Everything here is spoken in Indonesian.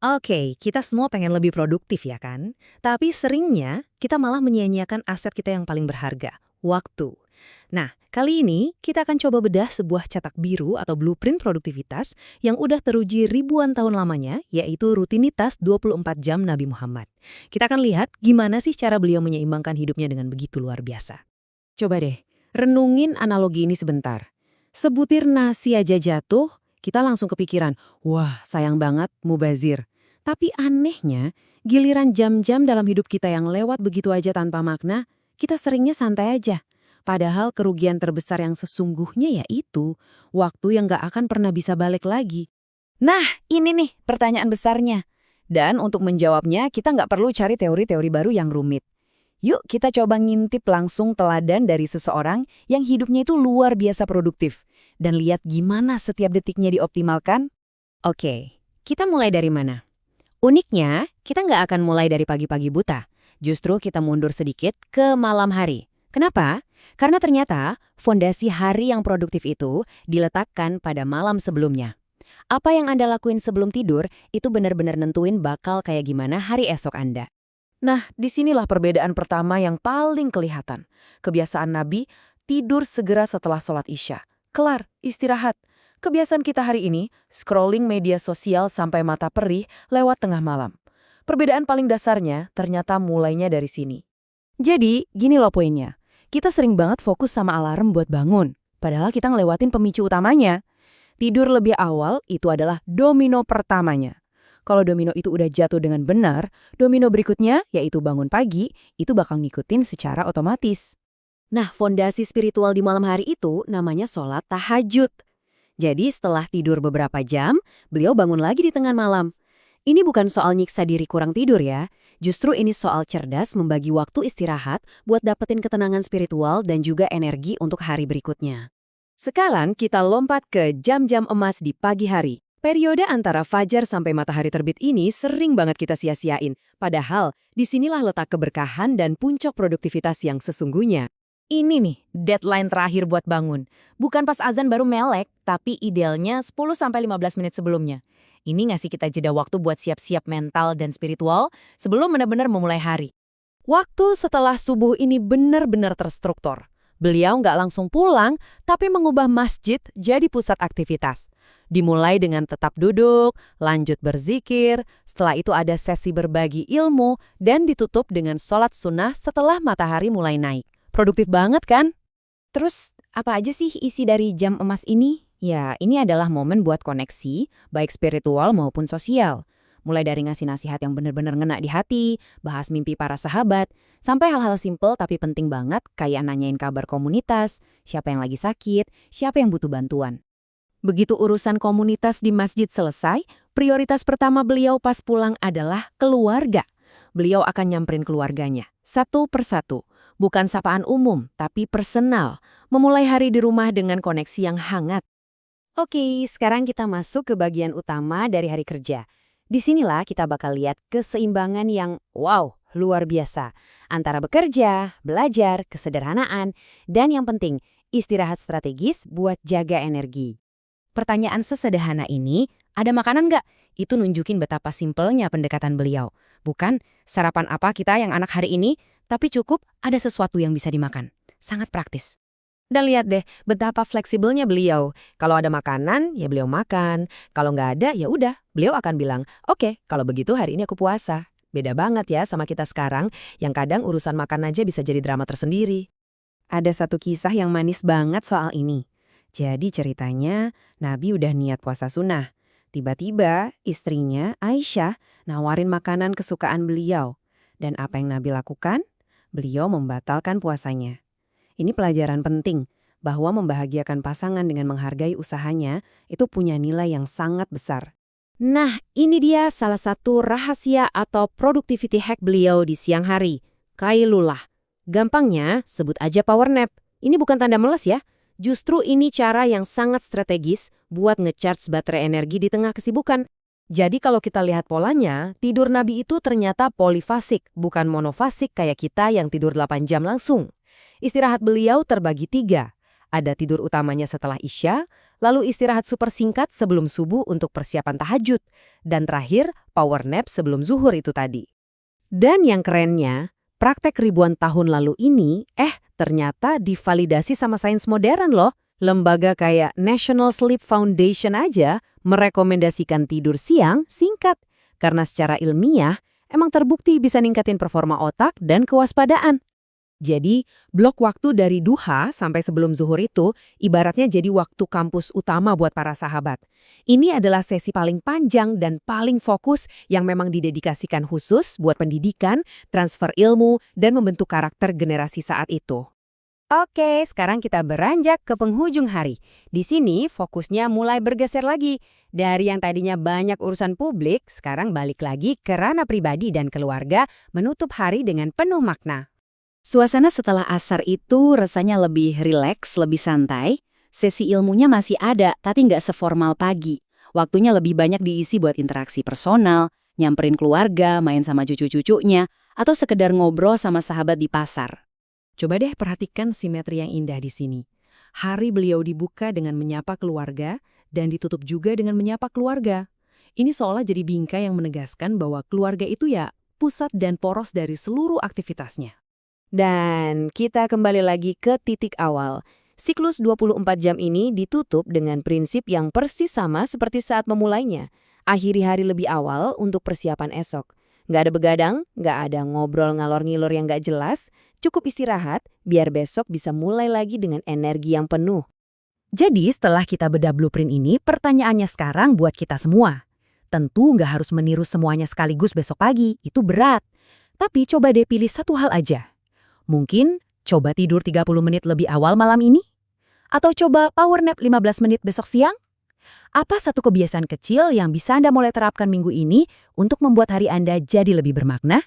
Oke, kita semua pengen lebih produktif ya kan? Tapi seringnya kita malah menyia-nyiakan aset kita yang paling berharga, waktu. Nah, kali ini kita akan coba bedah sebuah cetak biru atau blueprint produktivitas yang udah teruji ribuan tahun lamanya, yaitu rutinitas 24 jam Nabi Muhammad. Kita akan lihat gimana sih cara beliau menyeimbangkan hidupnya dengan begitu luar biasa. Coba deh, renungin analogi ini sebentar. Sebutir nasi aja jatuh, kita langsung kepikiran, wah sayang banget mubazir. Tapi anehnya, giliran jam-jam dalam hidup kita yang lewat begitu aja tanpa makna, kita seringnya santai aja. Padahal kerugian terbesar yang sesungguhnya yaitu waktu yang gak akan pernah bisa balik lagi. Nah, ini nih pertanyaan besarnya. Dan untuk menjawabnya, kita nggak perlu cari teori-teori baru yang rumit. Yuk kita coba ngintip langsung teladan dari seseorang yang hidupnya itu luar biasa produktif. Dan lihat gimana setiap detiknya dioptimalkan. Oke, kita mulai dari mana? Uniknya, kita nggak akan mulai dari pagi-pagi buta. Justru kita mundur sedikit ke malam hari. Kenapa? Karena ternyata fondasi hari yang produktif itu diletakkan pada malam sebelumnya. Apa yang Anda lakuin sebelum tidur itu benar-benar nentuin bakal kayak gimana hari esok Anda. Nah, disinilah perbedaan pertama yang paling kelihatan. Kebiasaan Nabi, tidur segera setelah sholat Isya. Kelar, istirahat. Kebiasaan kita hari ini, scrolling media sosial sampai mata perih lewat tengah malam. Perbedaan paling dasarnya ternyata mulainya dari sini. Jadi, gini loh poinnya. Kita sering banget fokus sama alarm buat bangun. Padahal kita ngelewatin pemicu utamanya. Tidur lebih awal itu adalah domino pertamanya. Kalau domino itu udah jatuh dengan benar, domino berikutnya, yaitu bangun pagi, itu bakal ngikutin secara otomatis. Nah, fondasi spiritual di malam hari itu namanya sholat tahajud. Jadi setelah tidur beberapa jam, beliau bangun lagi di tengah malam. Ini bukan soal nyiksa diri kurang tidur ya. Justru ini soal cerdas membagi waktu istirahat buat dapetin ketenangan spiritual dan juga energi untuk hari berikutnya. Sekarang kita lompat ke jam-jam emas di pagi hari. Periode antara fajar sampai matahari terbit ini sering banget kita sia-siain. Padahal, disinilah letak keberkahan dan puncak produktivitas yang sesungguhnya. Ini nih, deadline terakhir buat bangun. Bukan pas azan baru melek, tapi idealnya 10-15 menit sebelumnya. Ini ngasih kita jeda waktu buat siap-siap mental dan spiritual sebelum benar-benar memulai hari. Waktu setelah subuh ini benar-benar terstruktur. Beliau nggak langsung pulang, tapi mengubah masjid jadi pusat aktivitas. Dimulai dengan tetap duduk, lanjut berzikir, setelah itu ada sesi berbagi ilmu, dan ditutup dengan sholat sunnah setelah matahari mulai naik. Produktif banget kan? Terus, apa aja sih isi dari jam emas ini? Ya, ini adalah momen buat koneksi, baik spiritual maupun sosial. Mulai dari ngasih nasihat yang benar-benar ngena di hati, bahas mimpi para sahabat, sampai hal-hal simpel tapi penting banget kayak nanyain kabar komunitas, siapa yang lagi sakit, siapa yang butuh bantuan. Begitu urusan komunitas di masjid selesai, prioritas pertama beliau pas pulang adalah keluarga. Beliau akan nyamperin keluarganya, satu persatu. Bukan sapaan umum, tapi personal. Memulai hari di rumah dengan koneksi yang hangat. Oke, sekarang kita masuk ke bagian utama dari hari kerja. Disinilah kita bakal lihat keseimbangan yang wow, luar biasa. Antara bekerja, belajar, kesederhanaan, dan yang penting, istirahat strategis buat jaga energi. Pertanyaan sesederhana ini, ada makanan nggak? Itu nunjukin betapa simpelnya pendekatan beliau. Bukan sarapan apa kita yang anak hari ini, tapi cukup ada sesuatu yang bisa dimakan. Sangat praktis. Dan lihat deh betapa fleksibelnya beliau. Kalau ada makanan, ya beliau makan. Kalau nggak ada, ya udah. Beliau akan bilang, oke, kalau begitu hari ini aku puasa. Beda banget ya sama kita sekarang, yang kadang urusan makan aja bisa jadi drama tersendiri. Ada satu kisah yang manis banget soal ini. Jadi ceritanya, Nabi udah niat puasa sunnah. Tiba-tiba istrinya, Aisyah, nawarin makanan kesukaan beliau. Dan apa yang Nabi lakukan? Beliau membatalkan puasanya. Ini pelajaran penting, bahwa membahagiakan pasangan dengan menghargai usahanya itu punya nilai yang sangat besar. Nah, ini dia salah satu rahasia atau productivity hack beliau di siang hari. Qailullah. Gampangnya, sebut aja power nap. Ini bukan tanda meles ya. Justru ini cara yang sangat strategis buat nge-charge baterai energi di tengah kesibukan. Jadi kalau kita lihat polanya, tidur Nabi itu ternyata polifasik, bukan monofasik kayak kita yang tidur 8 jam langsung. Istirahat beliau terbagi 3. Ada tidur utamanya setelah Isya, lalu istirahat super singkat sebelum subuh untuk persiapan tahajud, dan terakhir power nap sebelum zuhur itu tadi. Dan yang kerennya, praktek ribuan tahun lalu ini, ternyata divalidasi sama sains modern loh. Lembaga kayak National Sleep Foundation aja merekomendasikan tidur siang singkat, karena secara ilmiah emang terbukti bisa ningkatin performa otak dan kewaspadaan. Jadi, blok waktu dari duha sampai sebelum zuhur itu ibaratnya jadi waktu kampus utama buat para sahabat. Ini adalah sesi paling panjang dan paling fokus yang memang didedikasikan khusus buat pendidikan, transfer ilmu, dan membentuk karakter generasi saat itu. Oke, sekarang kita beranjak ke penghujung hari. Di sini fokusnya mulai bergeser lagi. Dari yang tadinya banyak urusan publik, sekarang balik lagi ke ranah pribadi dan keluarga, menutup hari dengan penuh makna. Suasana setelah asar itu rasanya lebih rileks, lebih santai. Sesi ilmunya masih ada, tapi nggak seformal pagi. Waktunya lebih banyak diisi buat interaksi personal, nyamperin keluarga, main sama cucu-cucunya, atau sekedar ngobrol sama sahabat di pasar. Coba deh perhatikan simetri yang indah di sini. Hari beliau dibuka dengan menyapa keluarga dan ditutup juga dengan menyapa keluarga. Ini seolah jadi bingkai yang menegaskan bahwa keluarga itu ya pusat dan poros dari seluruh aktivitasnya. Dan kita kembali lagi ke titik awal. Siklus 24 jam ini ditutup dengan prinsip yang persis sama seperti saat memulainya. Akhiri hari lebih awal untuk persiapan esok. Nggak ada begadang, nggak ada ngobrol ngalor-ngilor yang nggak jelas, cukup istirahat biar besok bisa mulai lagi dengan energi yang penuh. Jadi setelah kita bedah blueprint ini, pertanyaannya sekarang buat kita semua. Tentu nggak harus meniru semuanya sekaligus besok pagi, itu berat. Tapi coba deh pilih satu hal aja. Mungkin coba tidur 30 menit lebih awal malam ini? Atau coba power nap 15 menit besok siang? Apa satu kebiasaan kecil yang bisa Anda mulai terapkan minggu ini untuk membuat hari Anda jadi lebih bermakna?